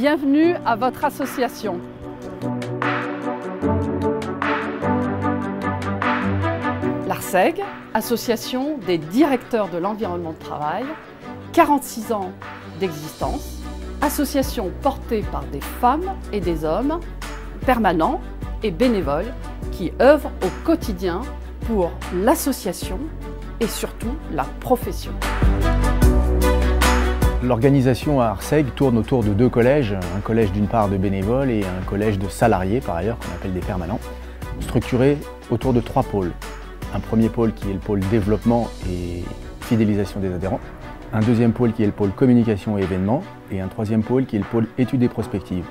Bienvenue à votre association. L'ARSEG, Association des directeurs de l'environnement de travail, 46 ans d'existence, association portée par des femmes et des hommes, permanents et bénévoles, qui œuvrent au quotidien pour l'association et surtout la profession. L'organisation à ARSEG tourne autour de deux collèges, un collège d'une part de bénévoles et un collège de salariés par ailleurs, qu'on appelle des permanents, structurés autour de trois pôles. Un premier pôle qui est le pôle développement et fidélisation des adhérents, un deuxième pôle qui est le pôle communication et événements, et un troisième pôle qui est le pôle études et prospectives.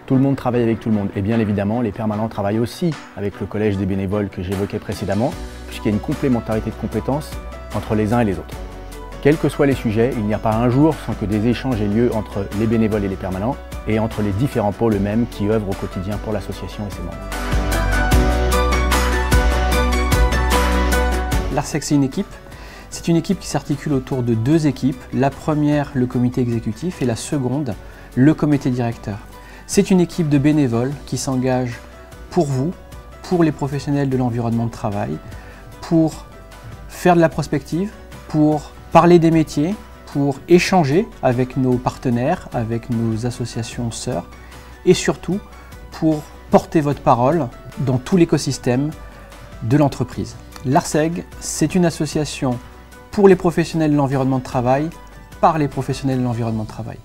Tout le monde travaille avec tout le monde, et bien évidemment les permanents travaillent aussi avec le collège des bénévoles que j'évoquais précédemment, puisqu'il y a une complémentarité de compétences entre les uns et les autres. Quels que soient les sujets, il n'y a pas un jour sans que des échanges aient lieu entre les bénévoles et les permanents, et entre les différents pôles eux-mêmes qui œuvrent au quotidien pour l'association et ses membres. L'ARSEG, c'est une équipe. C'est une équipe qui s'articule autour de deux équipes. La première, le comité exécutif, et la seconde, le comité directeur. C'est une équipe de bénévoles qui s'engage pour vous, pour les professionnels de l'environnement de travail, pour faire de la prospective, pour parler des métiers, pour échanger avec nos partenaires, avec nos associations sœurs, et surtout pour porter votre parole dans tout l'écosystème de l'entreprise. L'ARSEG, c'est une association pour les professionnels de l'environnement de travail, par les professionnels de l'environnement de travail.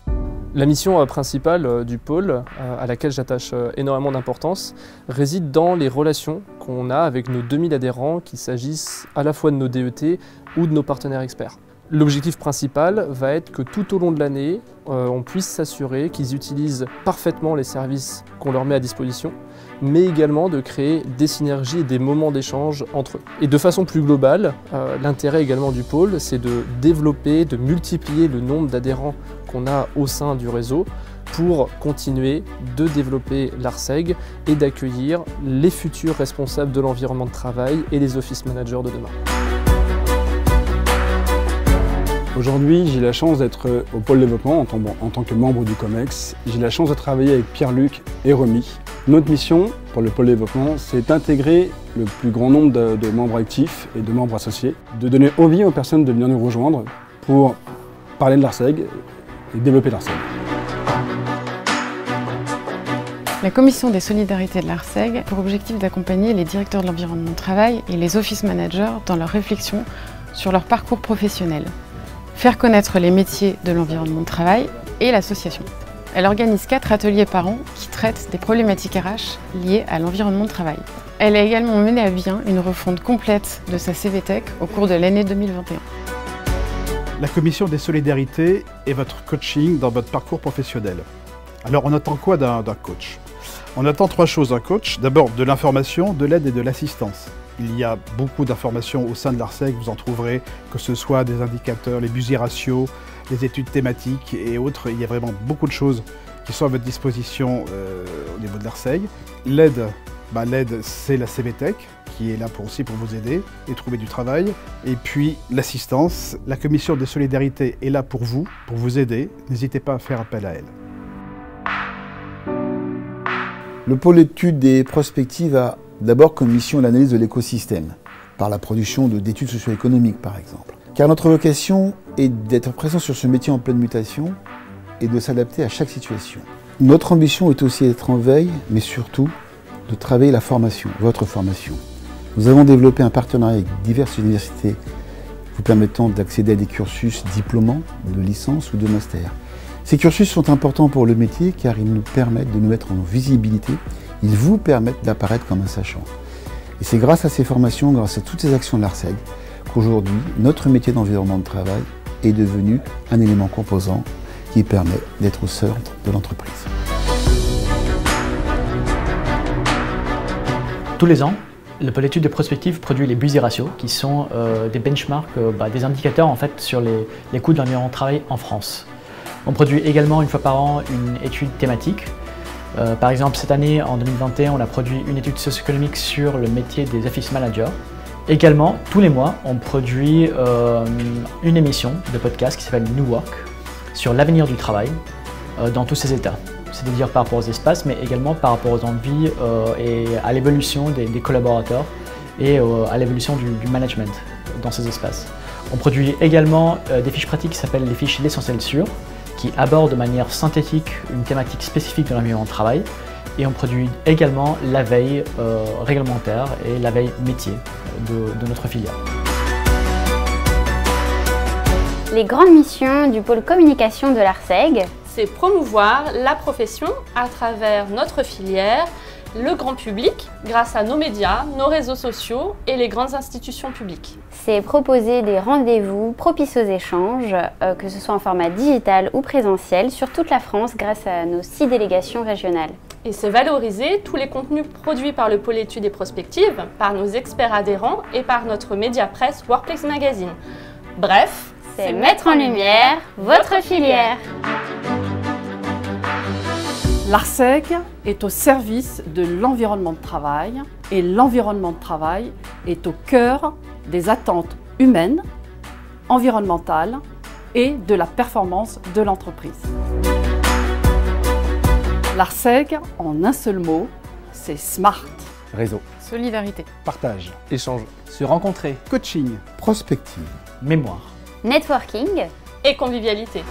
La mission principale du pôle, à laquelle j'attache énormément d'importance, réside dans les relations qu'on a avec nos 2000 adhérents, qu'il s'agisse à la fois de nos DET ou de nos partenaires experts. L'objectif principal va être que tout au long de l'année, on puisse s'assurer qu'ils utilisent parfaitement les services qu'on leur met à disposition, mais également de créer des synergies et des moments d'échange entre eux. Et de façon plus globale, l'intérêt également du pôle, c'est de développer, de multiplier le nombre d'adhérents qu'on a au sein du réseau pour continuer de développer l'ARSEG et d'accueillir les futurs responsables de l'environnement de travail et les office managers de demain. Aujourd'hui, j'ai la chance d'être au pôle développement en tant que membre du COMEX. J'ai la chance de travailler avec Pierre-Luc et Romy. Notre mission pour le pôle développement, c'est d'intégrer le plus grand nombre de membres actifs et de membres associés, de donner envie aux personnes de venir nous rejoindre pour parler de l'ARSEG et développer l'ARSEG. La commission des solidarités de l'ARSEG a pour objectif d'accompagner les directeurs de l'environnement de travail et les office managers dans leur réflexion sur leur parcours professionnel. Faire connaître les métiers de l'environnement de travail et l'association. Elle organise 4 ateliers par an qui traitent des problématiques RH liées à l'environnement de travail. Elle a également mené à bien une refonte complète de sa CVTech au cours de l'année 2021. La commission des solidarités est votre coaching dans votre parcours professionnel. Alors on attend quoi d'un coach? On attend 3 choses d'un coach. D'abord de l'information, de l'aide et de l'assistance. Il y a beaucoup d'informations au sein de l'ARSEG, vous en trouverez, que ce soit des indicateurs, les busy ratios, les études thématiques et autres. Il y a vraiment beaucoup de choses qui sont à votre disposition au niveau de l'ARSEG. L'aide, c'est la CVTech qui est là aussi pour vous aider et trouver du travail. Et puis l'assistance, la commission des solidarités est là pour vous aider. N'hésitez pas à faire appel à elle. Le pôle études et prospectives a d'abord comme mission l'analyse de l'écosystème, par la production d'études socio-économiques par exemple. Car notre vocation est d'être présent sur ce métier en pleine mutation et de s'adapter à chaque situation. Notre ambition est aussi d'être en veille, mais surtout de travailler la formation, votre formation. Nous avons développé un partenariat avec diverses universités vous permettant d'accéder à des cursus diplômants, de licence ou de master. Ces cursus sont importants pour le métier car ils nous permettent de nous mettre en visibilité. Ils vous permettent d'apparaître comme un sachant. Et c'est grâce à ces formations, grâce à toutes ces actions de l'ARSEG, qu'aujourd'hui, notre métier d'environnement de travail est devenu un élément composant qui permet d'être au centre de l'entreprise. Tous les ans, le pôle études de prospective produit les busy ratios, qui sont des benchmarks, des indicateurs en fait, sur les coûts de l'environnement de travail en France. On produit également une fois par an une étude thématique. Par exemple, cette année, en 2021, on a produit une étude socio-économique sur le métier des office managers. Également, tous les mois, on produit une émission de podcast qui s'appelle New Work sur l'avenir du travail dans tous ses états. c'est-à-dire par rapport aux espaces, mais également par rapport aux envies et à l'évolution des collaborateurs et à l'évolution du management dans ces espaces. On produit également des fiches pratiques qui s'appellent les fiches L'essentiel sûr, qui abordent de manière synthétique une thématique spécifique de l'environnement de travail. Et on produit également la veille réglementaire et la veille métier de notre filière. Les grandes missions du pôle communication de l'ARSEG, c'est promouvoir la profession à travers notre filière, le grand public, grâce à nos médias, nos réseaux sociaux et les grandes institutions publiques. C'est proposer des rendez-vous propices aux échanges, que ce soit en format digital ou présentiel, sur toute la France grâce à nos 6 délégations régionales. Et c'est valoriser tous les contenus produits par le pôle études et prospectives, par nos experts adhérents et par notre média presse Workplace Magazine. Bref, c'est mettre en lumière votre filière. L'ARSEG est au service de l'environnement de travail et l'environnement de travail est au cœur des attentes humaines, environnementales et de la performance de l'entreprise. L'ARSEG, en un seul mot, c'est SMART. Réseau. Solidarité. Partage. Échange. Se rencontrer. Coaching. Prospective. Mémoire. Networking et convivialité.